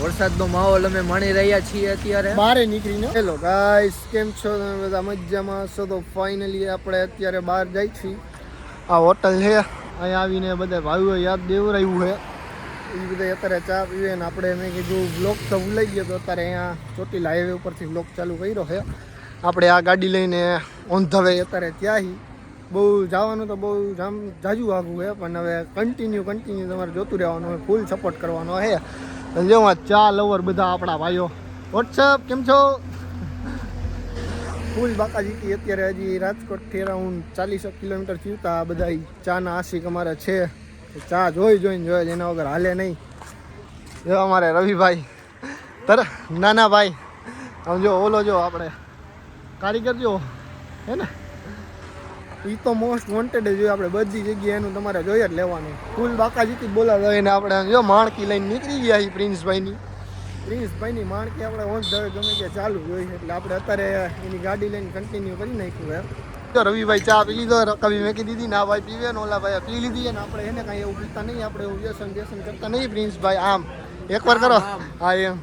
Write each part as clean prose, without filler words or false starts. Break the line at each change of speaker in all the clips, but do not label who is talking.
વરસાદનો માહોલ અમે માણી રહ્યા છીએ અત્યારે
બહાર નીકળીને. હેલો ગાઈસ, કેમ છો તમે બધા? મજામાં છો? તો ફાઇનલી આપણે અત્યારે બહાર જઈ છીએ. આ હોટલ છે, અહીંયા આવીને બધા ભાઈઓ યાદ દેવરાયું છે. એ બધા અત્યારે ચા પીવે ને આપણે મેં કીધું બ્લોગ તો ભૂલાઈ ગયો, તો અત્યારે અહીંયા ચોટીલા હાઈવે ઉપરથી બ્લોગ ચાલુ કર્યો છે. આપણે આ ગાડી લઈને ઓન ધ વે અત્યારે ત્યાં બહુ જવાનું તો બહુ જાજુ આગું છે, પણ હવે કન્ટિન્યુ તમારે જોતું રહેવાનું હોય, ફૂલ સપોર્ટ કરવાનો છે. જેમાં ચા લવર બધા આપણા ભાઈઓ. વોટ્સઅપ, કેમ છો? ફૂલ બાકાજી અત્યારે હજી રાજકોટથી અરાઉન્ડ 40 કિલોમીટર થયું. આ બધા ચાના આશિક અમારે છે. ચા જોઈને એના વગર હાલે નહીં. જો અમારે રવિભાઈ નાના ભાઈ, આમ જો ઓલો જો આપણે કારીગર જો હે ને, એ તો મોસ્ટ વોન્ટેડ જ આપણે બધી જગ્યાએ એનું તમારે જોઈએ જ લેવાનું. ફૂલ બાકાજીથી બોલાવે એને આપણે જો માણકી લઈને નીકળી ગયા છીએ. પ્રિન્સભાઈની માણકી આપણે ઓન ધવે ગમે ત્યાં ચાલુ જોઈએ, એટલે આપણે અત્યારે એની ગાડી લઈને કન્ટિન્યુ કરી નાખ્યું એમ. તો રવિભાઈ ચા પી લીધો, કવિ મેકી દીધી, ના ભાઈ પીવે ને ઓલા ભાઈ પી લીધી ને આપણે એને કાંઈ એવું પીતા નહીં, આપણે એવું વ્યસન કરતા નહીં. પ્રિન્સભાઈ આમ એકવાર કરો, હા એમ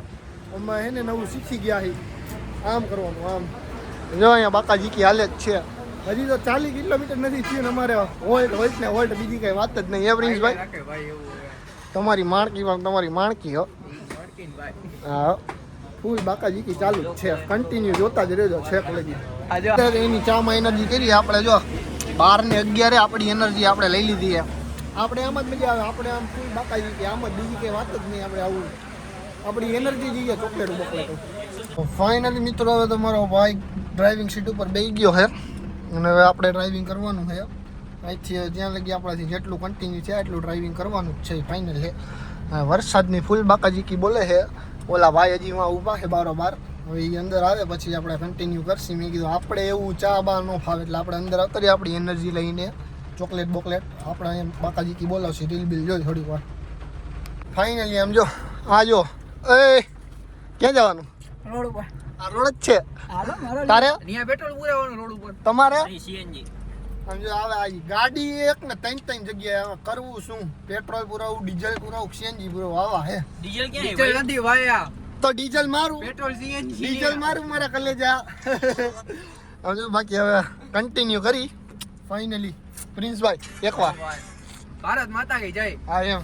અમે એને નવું શીખી ગયા છીએ, આમ કરવાનું આમ. જો અહીંયા બાકાજી કી હાલે જ છે. હજી તો 40 કિલોમીટર નથી થયું ને અમારે હોલ્ટ ને હોલ્ટ, બીજી કઈ વાત જ નહીં. એ પ્રિન્સભાઈ તમારી માણકી હો. હા, ફૂલ બાકાજી કી ચાલુ જ છે, કન્ટિન્યુ જોતા જ રહેજો છેક લગી. એની ચામાં એનર્જી કરી આપણે. જો 12:11 આપણી એનર્જી આપણે લઈ લીધી છે. આપણે આમ જ મજા આવે, આપણે આમ ફૂલ બાકાજી કી આમ જ, બીજી કઈ વાત જ નહીં. આપણે આવું આપણી એનર્જી જઈએ ચોકલેટ બોકલેટ. ફાઇનલી મિત્રો હવે તમારો ભાઈ ડ્રાઇવિંગ સીટ ઉપર બેસી ગયો છે અને હવે આપણે ડ્રાઇવિંગ કરવાનું છે. અહીંથી જ્યાં લગી આપણાથી જેટલું કન્ટિન્યુ છે એટલું ડ્રાઇવિંગ કરવાનું જ છે. ફાઇનલ છે. વરસાદની ફૂલ બાકાજીકી બોલે છે. ઓલા ભાઈ હજી માં ઊભા છે બારોબાર. હવે એ અંદર આવે પછી આપણે કન્ટિન્યુ કરશું. મેં કીધું આપણે એવું ચા બા ન ફાવે, એટલે આપણે અંદર અત્યારે આપણી એનર્જી લઈને ચોકલેટ બોકલેટ આપણે અહીંયા બાકાજીકી બોલાવશે. રીલ બિલ જોઈ થોડીક વાર. ફાઇનલી આમ જો આ જો, એ ક્યાં જવાનું?
રોડ ઉપર.
આ રોડ જ છે તારે?
અહીંયા પેટ્રોલ પુરાવાનું રોડ ઉપર.
તમારે
સીએનજી
સમજો આવે આ ગાડી એક ને 3 જગ્યાએ કરવું શું? પેટ્રોલ પુરાવું, ડીઝલ પુરાવું, સીએનજી પુરાવું, આવા હે.
ડીઝલ ક્યાં? ડીઝલ નથી ભાઈ.
તો ડીઝલ મારું,
પેટ્રોલ સીએનજી.
ડીઝલ મારું મારા કલેજા. સમજો બાકી હવે કન્ટિન્યુ કરી. ફાઇનલી પ્રિન્સભાઈ એકવાર
ભારત માતા કી જય.
હા એમ.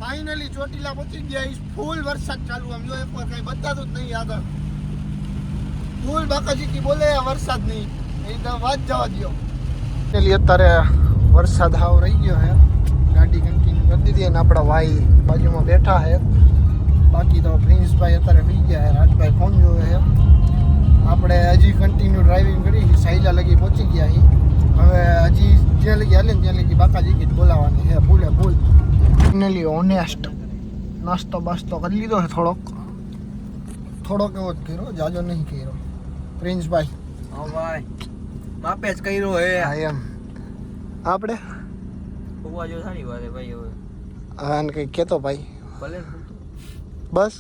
ફાઇનલી ચોટીલા પહોંચી ગયા. ફૂલ વરસાદ ચાલુ. આમ જો એકવાર કઈ બતાતું જ નહીં આગળ. ફૂલ બાકાજી બોલે વરસાદ નહીં, એ તો વાત જવા દો. એટલે અત્યારે વરસાદ હાવ રહી ગયો છે. ગાડી કન્ટિન્યુ કરી દીધી અને આપણા ભાઈ બાજુમાં બેઠા છે. બાકી તો પ્રિન્સભાઈ અત્યારે પી ગયા છે. રાજભાઈ ફોન જોવે છે. આપણે હજી કન્ટિન્યુ ડ્રાઇવિંગ કરી સાઈલા લગી પહોંચી ગયા છીએ. હવે હજી જ્યાં લગી હાલે ને ત્યાં લગી બાકાજી જ બોલાવવાની છે ફૂલે ફૂલ. ફાઇનલી ઓનેસ્ટ નાસ્તો બાસ્તો કરી લીધો છે. થોડોક એવો જ કર્યો, જાજો નહીં કર્યો. પ્રિન્સભાઈ
હા ભાઈ બાપે જ કર્યો હે.
હા એમ. આપણે
હોવા જો સારી વાત હે ભાઈ. હવે
આને કંઈ કહેતો ભાઈ.
ભલે
બસ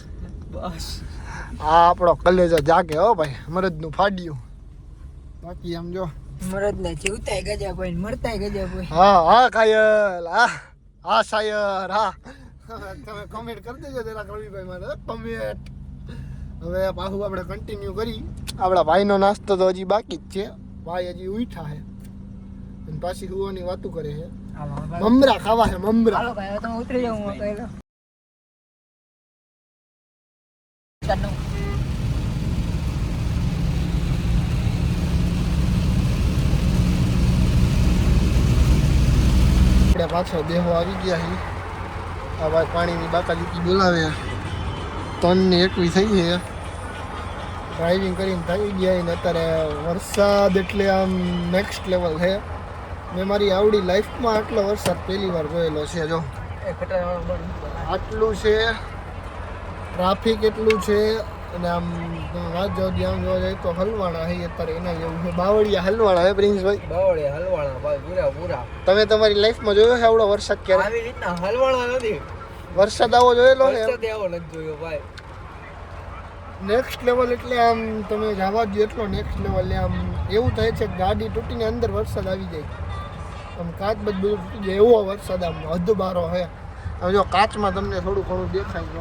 આ આપણો કલેજો જાગે હો ભાઈ, મરદનું ફાડ્યું. બાકી આમ જો
મરદ ને જીવતાય ગજા કોઈ મરતાય ગજા કોઈ.
હા કાયલ, હા શાયર, હા તમે કમેન્ટ કરી દેજો જરા રવિભાઈ મારે કમેન્ટ. હવે પાછું આપણે કન્ટિન્યુ કરી. આપણા ભાઈનો નાસ્તો તો હજી બાકી જ છે. ભાઈ હજી ઉઠા છે અને પાછી હુવાની વાતું કરે છે. મમરા ખાવા છે, મમરા.
હાલો ભાઈ તમે ઉતરી જાવ. હું કહી દઉં
આપણે પાછળ બેહવા આવી ગયા છીએ. આ ભાઈ પાણીની બાકાજી બોલાવે. 3:21 થઈ છે. ડ્રાઇવિંગ કરીને થઈ ગયા ને અત્યારે વરસાદ એટલે આમ નેક્સ્ટ લેવલ છે. મેં મારી આવડી લાઈફમાં આટલો વરસાદ પહેલી વાર જોયેલો છે. જો આટલું છે, ટ્રાફિક એટલું છે અને આમ વાત જો ધ્યાન જોવા જાય તો હલવાણા છે અત્યારે એના જેવું છે. બાવળિયા હલવાણા હે પ્રિન્સભાઈ?
બાવળિયા હલવાણા ભાઈ પૂરા.
તમે તમારી લાઈફમાં જોયો છે આવડો વરસાદ ક્યારે?
આવી રીતના હલવાણા નથી.
વરસાદ આવો જોયેલો છે?
વરસાદ આવો નથી જોયો ભાઈ.
નેક્સ્ટ લેવલ એટલે આમ તમે જવા દો એટલો નેક્સ્ટ લેવલ. આમ એવું થાય છે કે ગાડી તૂટીને અંદર વરસાદ આવી જાય. આમ કાચ બધું તૂટી જાય એવો વરસાદ આમ હદબારો છે. હવે જો કાચમાં તમને થોડું ઘણું દેખાય છે.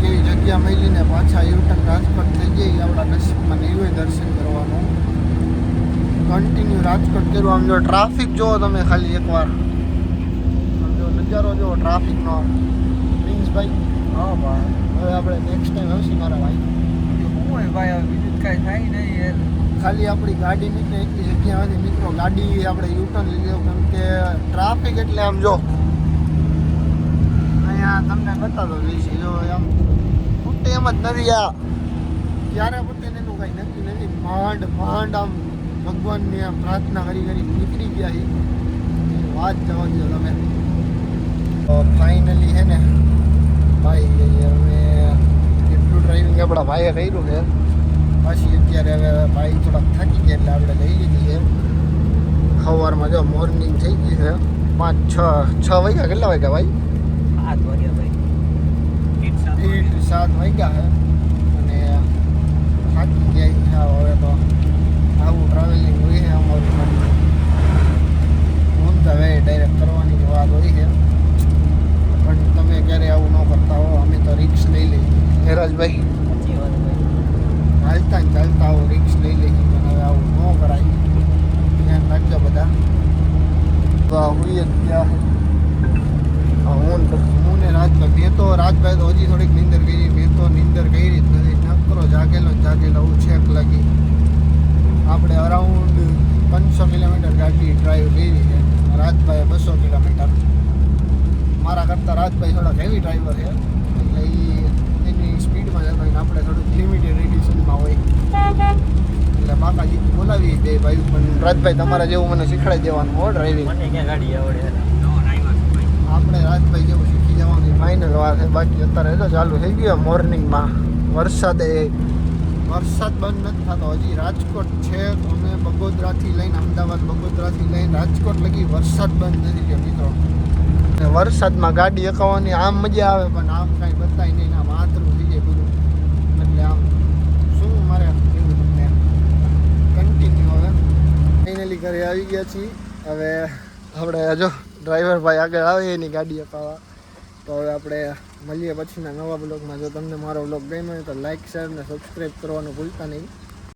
કોઈક એવી જગ્યા મળીને પાછા યુટર્ન રાજકોટ થઈ જઈએ આપણા નસીબમાં નહીં હોય દર્શન કરવાનું. કન્ટિન્યુ રાજકોટ કર્યું. આમ જો ટ્રાફિક જુઓ તમે ખાલી એકવાર, આમ જો નજારો જુઓ ટ્રાફિકનો. પ્રિન્સભાઈ
હા ભાઈ
હવે આપણે નેક્સ્ટ ટાઈમ આવશું મારા ભાઈ.
શું હોય ભાઈ હવે બીજું કાંઈ થાય નહીં યાર.
ખાલી આપણી ગાડી નીકળે એટલી જગ્યામાંથી મિત્રો ગાડી આપણે યુટર્ન લીધો, કેમ કે ટ્રાફિક એટલે આમ જો અહીંયા તમને બતાવતો જઈશ જો આમ ફૂટે એમ જ નથી. આ ક્યારે ફૂટે એનું કાંઈ નક્કી નથી. માંડ આમ ભગવાનની આમ પ્રાર્થના કરી નીકળી ગયા છે. વાત જવા દો તમે. ફાઇનલી છે ને ભાઈ હવે એટલું ડ્રાઇવિંગ આપણા ભાઈએ કર્યું છે. પાછી અત્યારે હવે ભાઈ થોડાક થાકી ગયા એટલે આપણે લઈ લીધી છે. સવારમાં જો મોર્નિંગ થઈ ગઈ છે 5-6 વાગ્યા. કેટલા વાગ્યા ભાઈ?
7 વાગ્યા ભાઈ.
7 વાગ્યા છે અને થાકી ગયા છે. હવે તો આવું ટ્રાવેલિંગ હોય છે અમારું. ઓન ધ વે ડાયરેક્ટ કરવાની વાત હોય છે, પણ તમે ક્યારે આવું ન કરતા હો. અમે તો રિક્સ લઈ લઈએ હેરાજભાઈ.
સાચી વાત ભાઈ.
ચાલતા ને ચાલતા આવું રિક્સ લઈ લઈએ, પણ હવે આવું ન કરાય. ધ્યાન રાખજો બધા. તો હોઈએ ત્યાં હું ને રાજભાઈ તો હજી થોડીક નીંદર કરી. મેં તો નીંદર કરી જ નથી. નકરો જાગેલો હું છેક લાગી. આપણે અરાઉન્ડ 500 કિલોમીટર ગાડી ડ્રાઈવ કરી છે. રાજભાઈએ 200 કિલોમીટર. મારા કરતાં રાજભાઈ થોડાક હેવી ડ્રાઈવર છે એટલે એની સ્પીડમાં જતો હોય ને આપણે થોડુંક લિમિટેડ એડિશનમાં હોય એટલે બાકાજી બોલાવી દે ભાઈ. પણ રાજભાઈ તમારા જેવું મને શીખવાડી દેવાનું હો ડ્રાઇવિંગ.
મને ક્યાં ગાડી આવડે નવો ડ્રાઈવર છું ભાઈ.
આપણે રાજભાઈ જેવું શીખી જવાની ફાઇનલ વાત છે. બાકી અત્યારે તો ચાલુ થઈ ગયો મોર્નિંગમાં વરસાદ બંધ નથી થતો હજી. રાજકોટ છે તો અમે બગોદરાથી લઈને અમદાવાદ, બગોદરાથી લઈને રાજકોટ લગી વરસાદ બંધ નથી થયો મિત્રો. અને વરસાદમાં ગાડી અકાવવાની આમ મજા આવે, પણ આમ કાંઈ બતાય નહીં. આમ આતરું થઈ જાય બધું. એટલે આમ શું મારે એવું તમને કન્ટિન્યુ. હવે ફાઇનલી ઘરે આવી ગયા છીએ. હવે આપણે જો ડ્રાઈવર ભાઈ આગળ આવે એની ગાડી અપાવવા. તો હવે આપણે મળીએ પછીના નવા બ્લોગમાં. જો તમને મારો બ્લોગ ગમ્યો હોય તો લાઇક, શેર અને સબસ્ક્રાઈબ કરવાનું ભૂલતા નહીં.